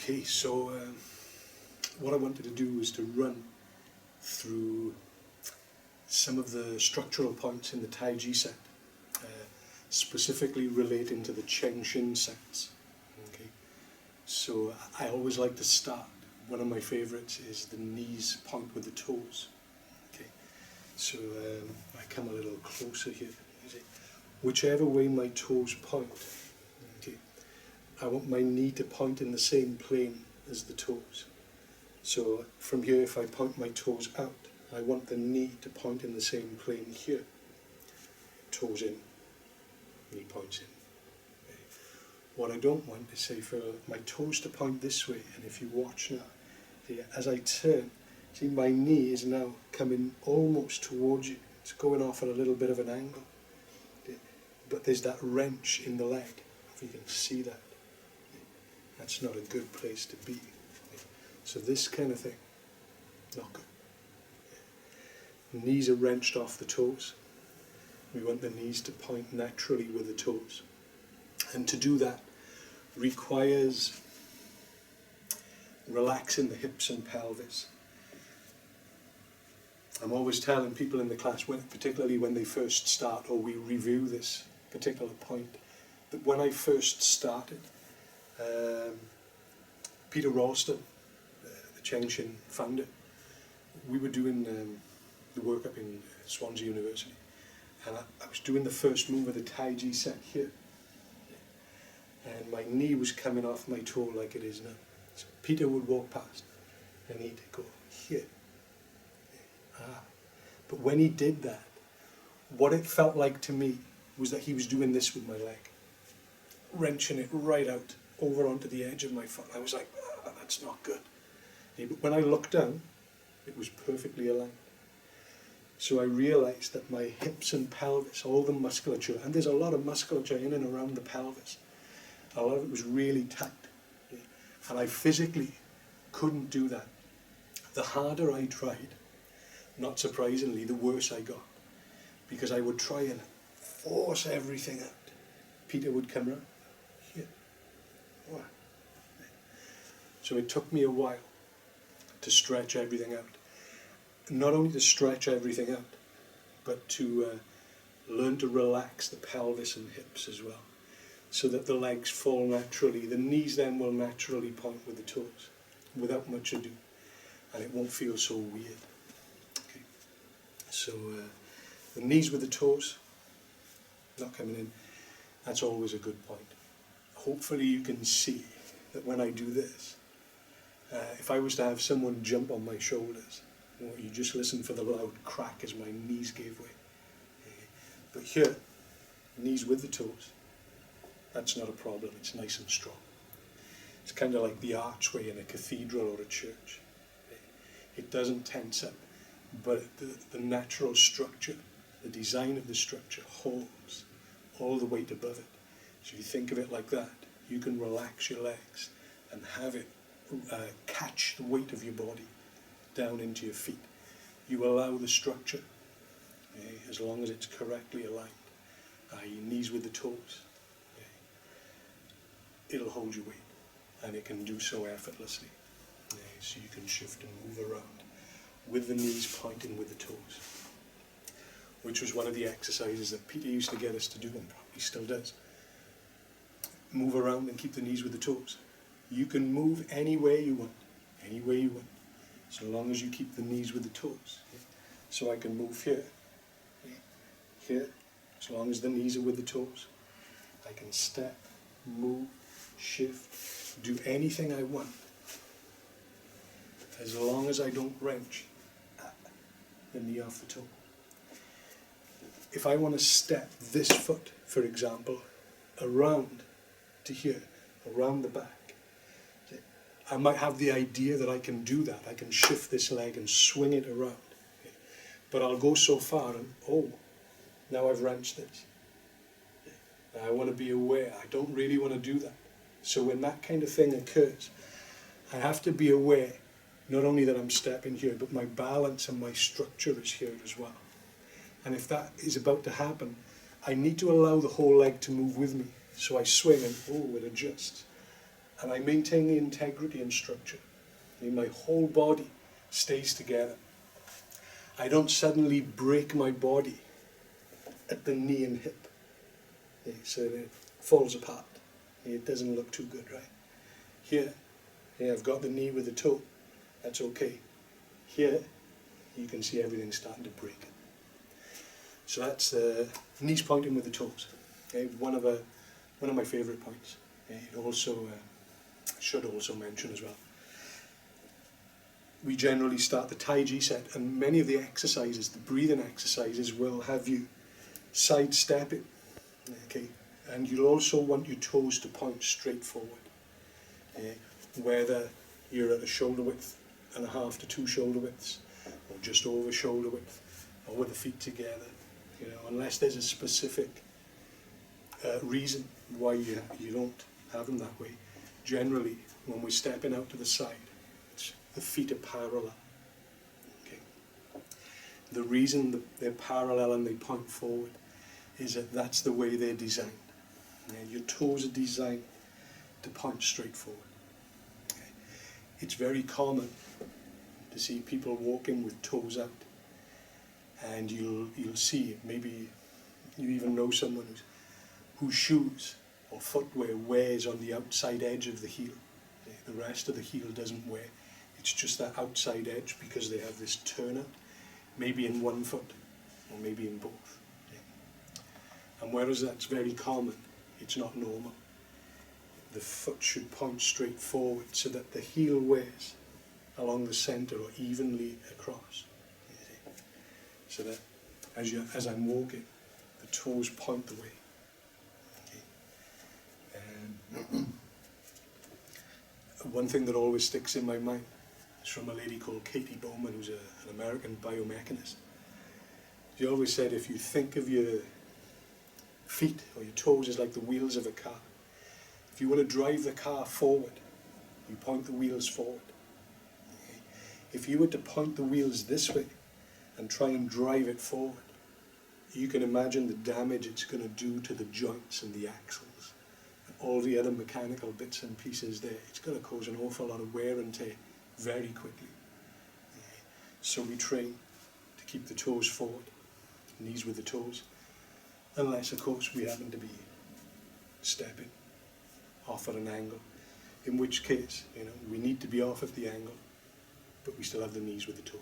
Okay, so what I wanted to do was to run through some of the structural points in the Tai Chi set, specifically relating to the Cheng Shin sets. Okay, so I always like to start. One of my favourites is the knees point with the toes. Okay, so I come a little closer here. Whichever way my toes point, okay, I want my knee to point in the same plane as the toes. So from here, if I point my toes out, I want the knee to point in the same plane here. Toes in, knee points in. Okay. What I don't want is, say, for my toes to point this way, and if you watch now, see, as I turn, see my knee is now coming almost towards you. It's going off at a little bit of an angle. Okay. But there's that wrench in the leg, if you can see that. That's not a good place to be. So this kind of thing, not good. Knees are wrenched off the toes. We want the knees to point naturally with the toes. And to do that requires relaxing the hips and pelvis. I'm always telling people in the class, particularly when they first start, or we review this particular point, that when I first started, Peter Ralston, the Cheng Shin founder, we were doing the work up in Swansea University, and I was doing the first move of the Tai Chi set here, and my knee was coming off my toe like it is now. So Peter would walk past, and he'd go here. But when he did that, what it felt like to me was that he was doing this with my leg, wrenching it right out over onto the edge of my foot. I was like, that's not good. But when I looked down, it was perfectly aligned. So I realized that my hips and pelvis, all the musculature, and there's a lot of musculature in and around the pelvis, a lot of it was really tight. And I physically couldn't do that. The harder I tried, not surprisingly, the worse I got. Because I would try and force everything out. Peter would come around here. So it took me a while to stretch everything out. Not only to stretch everything out, but to learn to relax the pelvis and hips as well, so that the legs fall naturally. The knees then will naturally point with the toes, without much ado, and it won't feel so weird. Okay. So the knees with the toes, not coming in, that's always a good point. Hopefully you can see that when I do this, if I was to have someone jump on my shoulders, you just listen for the loud crack as my knees gave way. But here, knees with the toes, that's not a problem, it's nice and strong. It's kind of like the archway in a cathedral or a church. It doesn't tense up, but the natural structure, the design of the structure holds all the weight above it. So if you think of it like that, you can relax your legs and have it catch the weight of your body down into your feet. You allow the structure, as long as it's correctly aligned, your knees with the toes, it'll hold your weight, and it can do so effortlessly. So you can shift and move around with the knees pointing with the toes, which was one of the exercises that Peter used to get us to do, and probably still does. Move around and keep the knees with the toes. You can move any way you want, any way you want, so long as you keep the knees with the toes. So I can move here, here, as long as the knees are with the toes. I can step, move, shift, do anything I want, as long as I don't wrench the knee off the toe. If I want to step this foot, for example, around to here, around the back, I might have the idea that I can do that. I can shift this leg and swing it around. But I'll go so far and, now I've wrenched this. I want to be aware. I don't really want to do that. So when that kind of thing occurs, I have to be aware, not only that I'm stepping here, but my balance and my structure is here as well. And if that is about to happen, I need to allow the whole leg to move with me. So I swing and, it adjusts. and I maintain the integrity and structure. My whole body stays together. I don't suddenly break my body at the knee and hip, so it falls apart. It doesn't look too good, right? Here, I've got the knee with the toe. That's okay. Here, you can see everything starting to break. So that's knees pointing with the toes. Okay, one of my favourite points. It also should also mention as well. We generally start the Tai Chi set, and many of the exercises, the breathing exercises, will have you sidestepping. Okay, and you'll also want your toes to point straight forward. Whether you're at a shoulder width and a half to 2 shoulder widths, or just over shoulder width, or with the feet together, unless there's a specific reason why you don't have them that way. Generally, when we're stepping out to the side, the feet are parallel. Okay. The reason they're parallel and they point forward is that that's the way they're designed. Your toes are designed to point straight forward. Okay. It's very common to see people walking with toes out, and you'll see, maybe you even know someone whose shoes or footwear wears on the outside edge of the heel. The rest of the heel doesn't wear. It's just that outside edge because they have this turnout, maybe in one foot or maybe in both. And whereas that's very common, it's not normal. The foot should point straight forward so that the heel wears along the centre or evenly across. So that as I'm walking, the toes point the way. Okay. One thing that always sticks in my mind is from a lady called Katie Bowman, who's an American biomechanist. She always said, if you think of your feet or your toes as like the wheels of a car, if you want to drive the car forward, you point the wheels forward. Okay. If you were to point the wheels this way and try and drive it forward, you can imagine the damage it's going to do to the joints and the axles and all the other mechanical bits and pieces there. It's going to cause an awful lot of wear and tear very quickly. Okay. So we train to keep the toes forward, knees with the toes, unless of course we happen to be stepping off at an angle, in which case we need to be off at the angle, but we still have the knees with the toes.